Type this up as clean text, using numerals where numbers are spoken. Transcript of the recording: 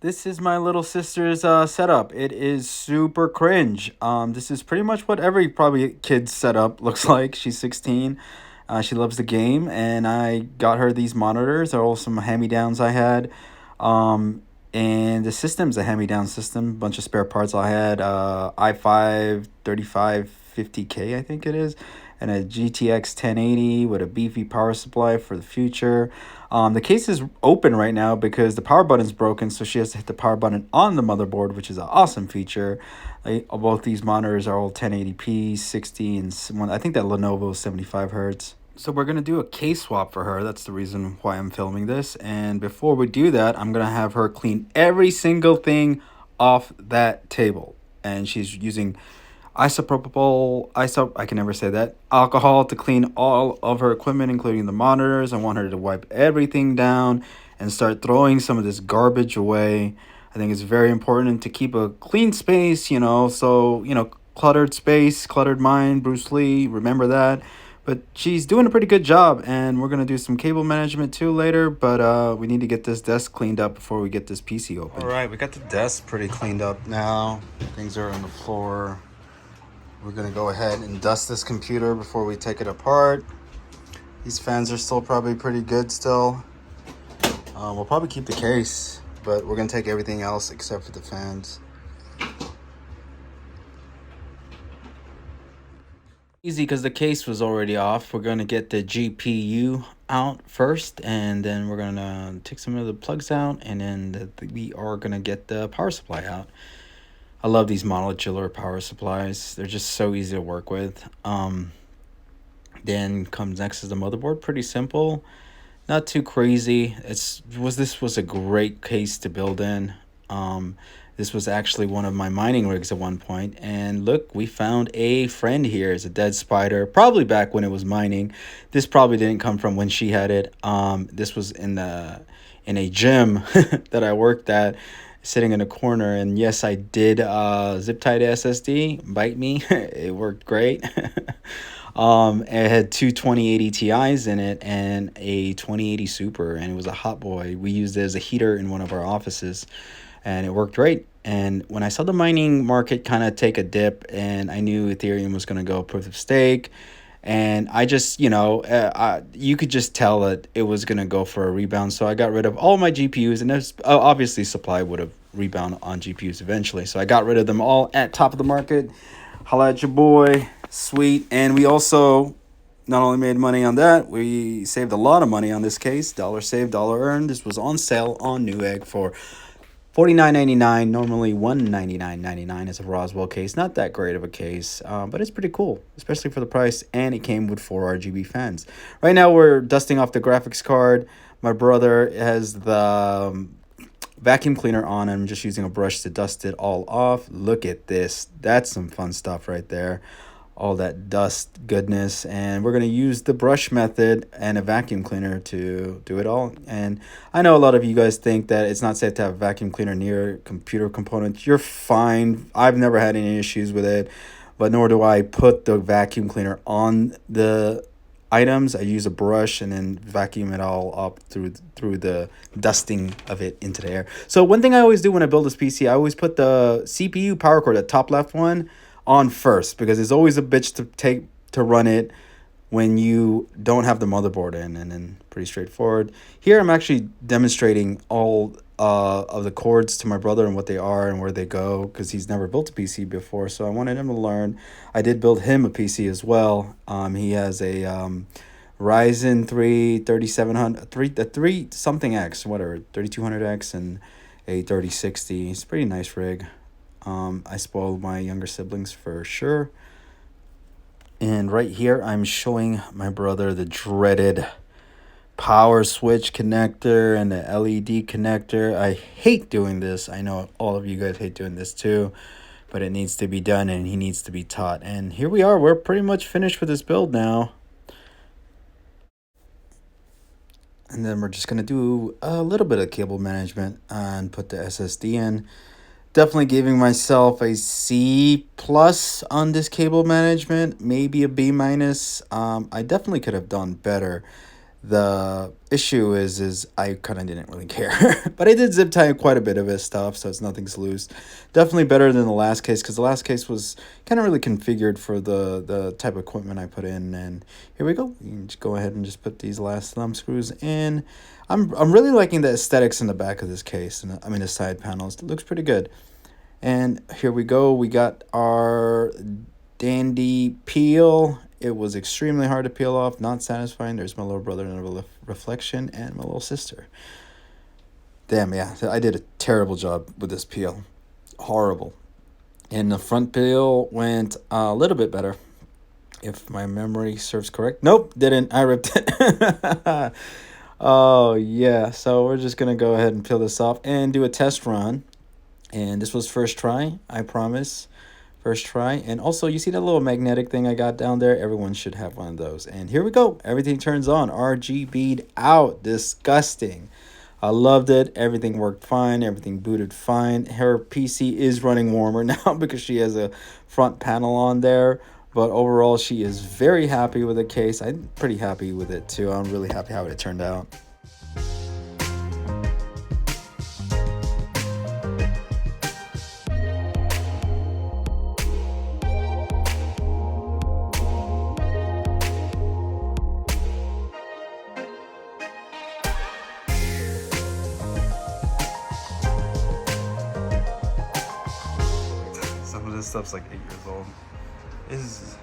This is my little sister's setup. It is super cringe. This is pretty much what every probably kid's setup looks like. She's 16. She loves the game, and I got her these monitors. They're all some hand-me-downs I had. Um, and the system's a hand-me-down system. Bunch of spare parts I had. i5 3550K, I think it is, and a GTX 1080 with a beefy power supply for the future. The case is open right now because the power button's broken, so she has to hit the power button on the motherboard, which is an awesome feature. Both these monitors are all 1080p, 60, and I think that Lenovo is 75 hertz. So we're gonna do a case swap for her. That's the reason why I'm filming this. And before we do that, I'm gonna have her clean every single thing off that table. And she's using I can never say that, alcohol to clean all of her equipment, including the monitors. I want her to wipe everything down and start throwing some of this garbage away. I think it's very important to keep a clean space, cluttered space, cluttered mind, Bruce Lee, remember that. But she's doing a pretty good job, and we're going to do some cable management too later, but we need to get this desk cleaned up before we get this PC open. All right, we got the desk pretty cleaned up now. Things are on the floor. We're gonna go ahead and dust this computer before we take it apart. These fans are still probably pretty good still. We'll probably keep the case, but we're gonna take everything else except for the fans. Easy because the case was already off. We're gonna get the GPU out first, and then we're gonna take some of the plugs out, and then we are gonna get the power supply out. I love these modular power supplies. They're just so easy to work with. Then comes next is the motherboard. Pretty simple, not too crazy. This was a great case to build in. This was actually one of my mining rigs at one point. And look, we found a friend here. It's a dead spider, probably back when it was mining. This probably didn't come from when she had it. This was in a gym that I worked at, sitting in a corner. And yes, I did zip tie the SSD. Bite me. It worked great. It had two 2080 Ti's in it and a 2080 Super, and it was a hot boy. We used it as a heater in one of our offices, and it worked great. And when I saw the mining market kind of take a dip, and I knew Ethereum was going to go proof of stake, and I just, you could just tell that it was going to go for a rebound. So I got rid of all my GPUs, and there's obviously supply would have rebound on GPUs eventually. So I got rid of them all at top of the market. Holla at your boy. Sweet. And we also not only made money on that, we saved a lot of money on this case. Dollar saved, dollar earned. This was on sale on Newegg for $49.99. Normally $199.99 is a Roswell case. Not that great of a case, but it's pretty cool, especially for the price. And it came with 4 RGB fans. Right now we're dusting off the graphics card. My brother has the vacuum cleaner on. I'm just using a brush to dust it all off. Look at this. That's some fun stuff right there. All that dust goodness. And we're going to use the brush method and a vacuum cleaner to do it all. And I know a lot of you guys think that it's not safe to have a vacuum cleaner near computer components. You're fine. I've never had any issues with it, but nor do I put the vacuum cleaner on the items. I use a brush and then vacuum it all up through the dusting of it into the air. So one thing I always do when I build this PC, I always put the CPU power cord, the top left one, on first, because it's always a bitch to run it when you don't have the motherboard in. And then pretty straightforward. Here I'm actually demonstrating all of the cords to my brother and what they are and where they go, because he's never built a PC before, so I wanted him to learn. I did build him a PC as well. He has a Ryzen 3 3700 3 something X, whatever, 3200X, and a 3060. It's a pretty nice rig. I spoiled my younger siblings for sure. And right here I'm showing my brother the dreaded power switch connector and the LED connector. I hate doing this. I know all of you guys hate doing this too, but it needs to be done and he needs to be taught. And here we are. We're pretty much finished with this build now. And then we're just going to do a little bit of cable management and put the SSD in. Definitely giving myself a C plus on this cable management, maybe a B minus. I definitely could have done better. The issue is I kind of didn't really care, but I did zip tie quite a bit of his stuff, so it's nothing's loose. Definitely better than the last case because the last case was kind of really configured for the type of equipment I put in. And here we go. You can just go ahead and just put these last thumb screws in. I'm really liking the aesthetics in the back of this case, and I mean the side panels. It looks pretty good. And here we go. We got our dandy peel. It was extremely hard to peel off, not satisfying. There's my little brother in a reflection and my little sister. Damn, yeah, I did a terrible job with this peel. Horrible. And the front peel went a little bit better, if my memory serves correct. Nope, didn't. I ripped it. Oh, yeah. So we're just going to go ahead and peel this off and do a test run. And this was first try, I promise. First try. And also, you see that little magnetic thing I got down there? Everyone should have one of those. And here we go. Everything turns on. RGB'd out. Disgusting. I loved it. Everything worked fine. Everything booted fine. Her PC is running warmer now because she has a front panel on there. But overall, she is very happy with the case. I'm pretty happy with it too. I'm really happy how it turned out. Some of this stuff's like 8 years old. This is